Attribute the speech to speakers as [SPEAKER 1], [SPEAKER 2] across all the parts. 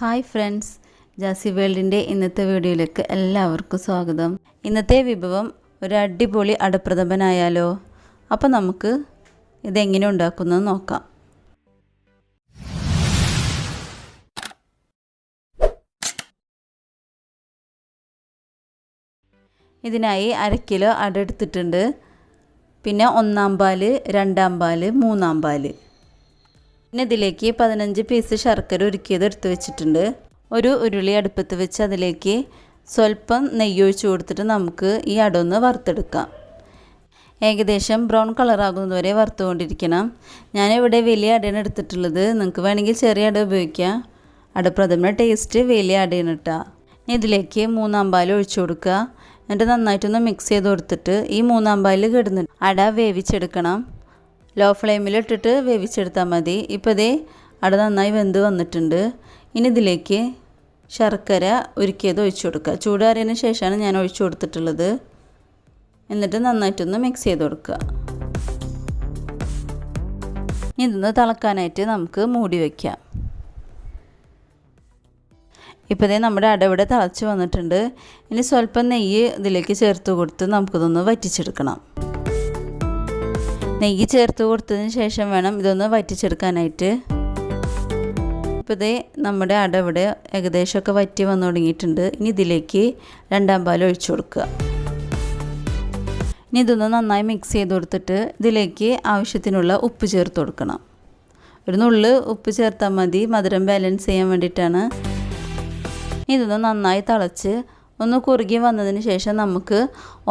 [SPEAKER 1] Hi friends, Jassie വേൾഡിൻ്റെ ഇന്നത്തെ വീഡിയോയിലേക്ക് എല്ലാവർക്കും സ്വാഗതം. ഇന്നത്തെ വിഭവം ഒരു അടിപൊളി അടപ്രഥമനായാലോ? അപ്പോൾ നമുക്ക് ഇതെങ്ങനെ ഉണ്ടാക്കുന്നത് നോക്കാം. ഇതിനായി 1/2 കിലോ അട എടുത്തിട്ടുണ്ട്. പിന്നെ 1-ാം പാല്, 2-ാം പാല്, 3-ാം പാല്. പിന്നെ ഇതിലേക്ക് 15 പീസ് ശർക്കര ഉരുക്കിയത് എടുത്ത് വെച്ചിട്ടുണ്ട്. ഒരു ഉരുളി അടുപ്പത്ത് വെച്ച് അതിലേക്ക് സ്വല്പം നെയ്യ് ഒഴിച്ച് കൊടുത്തിട്ട് നമുക്ക് ഈ അട ഒന്ന് വറുത്തെടുക്കാം. ഏകദേശം ബ്രൗൺ കളറാകുന്നത് വരെ വറുത്തുകൊണ്ടിരിക്കണം. ഞാനിവിടെ വലിയ അടയാണ് എടുത്തിട്ടുള്ളത്. നിങ്ങൾക്ക് വേണമെങ്കിൽ ചെറിയ അട ഉപയോഗിക്കാം. അടപ്രഥമ ടേസ്റ്റ് വലിയ അടയാണ് കേട്ടോ. ഇതിലേക്ക് 3-ാം പാൽ ഒഴിച്ചു കൊടുക്കുക. എന്നിട്ട് നന്നായിട്ടൊന്ന് മിക്സ് ചെയ്ത് കൊടുത്തിട്ട് ഈ 3-ാം പാലിൽ കിടന്നിട്ട് അട വേവിച്ചെടുക്കണം. ലോ ഫ്ലെയിമിലിട്ടിട്ട് വേവിച്ചെടുത്താൽ മതി. ഇപ്പോൾ ഇതേ അട നന്നായി വെന്ത് വന്നിട്ടുണ്ട്. ഇനി ഇതിലേക്ക് ശർക്കര ഉരുക്കിയത് ഒഴിച്ചു കൊടുക്കുക. ചൂടാറിയതിന് ശേഷമാണ് ഞാൻ ഒഴിച്ചു കൊടുത്തിട്ടുള്ളത്. എന്നിട്ട് നന്നായിട്ടൊന്ന് മിക്സ് ചെയ്ത് കൊടുക്കുക. ഇതൊന്ന് തിളക്കാനായിട്ട് നമുക്ക് മൂടി വയ്ക്കാം. ഇപ്പോൾ ഇതേ നമ്മുടെ അട ഇവിടെ തിളച്ച് വന്നിട്ടുണ്ട്. ഇനി സ്വല്പം നെയ്യ് ഇതിലേക്ക് ചേർത്ത് കൊടുത്ത് നമുക്കിതൊന്ന് വറ്റിച്ചെടുക്കണം. നെയ്യ് ചേർത്ത് കൊടുത്തതിന് ശേഷം വേണം ഇതൊന്ന് വറ്റിച്ചെടുക്കാനായിട്ട്. ഇപ്പോൾ ഇതേ നമ്മുടെ അട ഇവിടെ ഏകദേശമൊക്കെ വറ്റി വന്നു തുടങ്ങിയിട്ടുണ്ട്. ഇനി ഇതിലേക്ക് 2-ാം പാൽ ഒഴിച്ചു കൊടുക്കുക. ഇനി ഇതൊന്ന് നന്നായി മിക്സ് ചെയ്ത് കൊടുത്തിട്ട് ഇതിലേക്ക് ആവശ്യത്തിനുള്ള ഉപ്പ് ചേർത്ത് കൊടുക്കണം. ഒരു നുള്ള് ഉപ്പ് ചേർത്താൽ മതി, മധുരം ബാലൻസ് ചെയ്യാൻ വേണ്ടിയിട്ടാണ്. ഇതൊന്ന് നന്നായി തിളച്ച് ഒന്ന് കുറുകി വന്നതിന് ശേഷം നമുക്ക്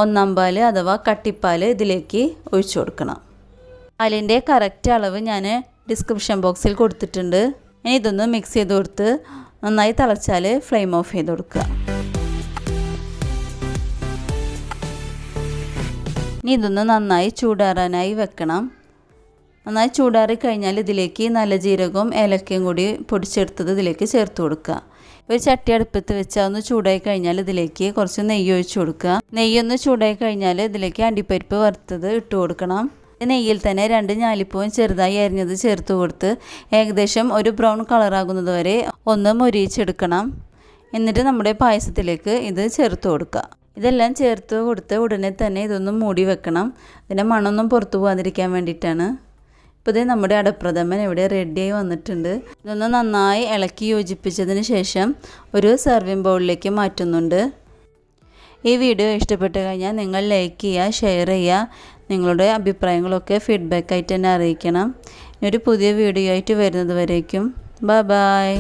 [SPEAKER 1] 1-ാം പാൽ അഥവാ കട്ടിപ്പാൽ ഇതിലേക്ക് ഒഴിച്ചു കൊടുക്കണം. പാലിൻ്റെ കറക്റ്റ് അളവ് ഞാൻ ഡിസ്ക്രിപ്ഷൻ ബോക്സിൽ കൊടുത്തിട്ടുണ്ട്. ഇനി ഇതൊന്ന് മിക്സ് ചെയ്ത് കൊടുത്ത് നന്നായി തിളച്ചാൽ ഫ്ലെയിം ഓഫ് ചെയ്ത് കൊടുക്കുക. ഇനി ഇതൊന്ന് നന്നായി ചൂടാറാനായി വെക്കണം. നന്നായി ചൂടാറി കഴിഞ്ഞാൽ ഇതിലേക്ക് നല്ല ജീരകവും ഏലക്കയും കൂടി പൊടിച്ചെടുത്തത് ഇതിലേക്ക് ചേർത്ത് കൊടുക്കുക. ഒരു ചട്ടി അടുപ്പത്ത് വെച്ച് ഒന്ന് ചൂടായി കഴിഞ്ഞാൽ ഇതിലേക്ക് കുറച്ച് നെയ്യ് ഒഴിച്ച് കൊടുക്കുക. നെയ്യൊന്ന് ചൂടായി കഴിഞ്ഞാൽ ഇതിലേക്ക് അണ്ടിപ്പരിപ്പ് വറുത്തത് ഇട്ട് കൊടുക്കണം. നെയ്യിൽ തന്നെ 2 ഞാലിപ്പൂവും ചെറുതായി അരിഞ്ഞത് ചേർത്ത് കൊടുത്ത് ഏകദേശം ഒരു ബ്രൗൺ കളറാകുന്നത് വരെ ഒന്ന് മൊരിയിച്ചെടുക്കണം. എന്നിട്ട് നമ്മുടെ പായസത്തിലേക്ക് ഇത് ചേർത്ത് കൊടുക്കുക. ഇതെല്ലാം ചേർത്ത് കൊടുത്ത് ഉടനെ തന്നെ ഇതൊന്ന് മൂടി വെക്കണം. ഇതിൻ്റെ മണമൊന്നും പുറത്തു പോകാതിരിക്കാൻ വേണ്ടിയിട്ടാണ്. ഇപ്പോൾ ഇത് നമ്മുടെ അടപ്രഥമൻ ഇവിടെ റെഡിയായി വന്നിട്ടുണ്ട്. ഇതൊന്ന് നന്നായി ഇളക്കി യോജിപ്പിച്ചതിന് ശേഷം ഒരു സർവിങ് ബൗളിലേക്ക് മാറ്റുന്നുണ്ട്. ഈ വീഡിയോ ഇഷ്ടപ്പെട്ട് കഴിഞ്ഞാൽ നിങ്ങൾ ലൈക്ക് ചെയ്യുക, ഷെയർ ചെയ്യുക. നിങ്ങളുടെ അഭിപ്രായങ്ങളൊക്കെ ഫീഡ്ബാക്കായിട്ട് തന്നെ അറിയിക്കണം. ഇനി ഒരു പുതിയ വീഡിയോ ആയിട്ട് വരുന്നത് വരേക്കും ബൈ.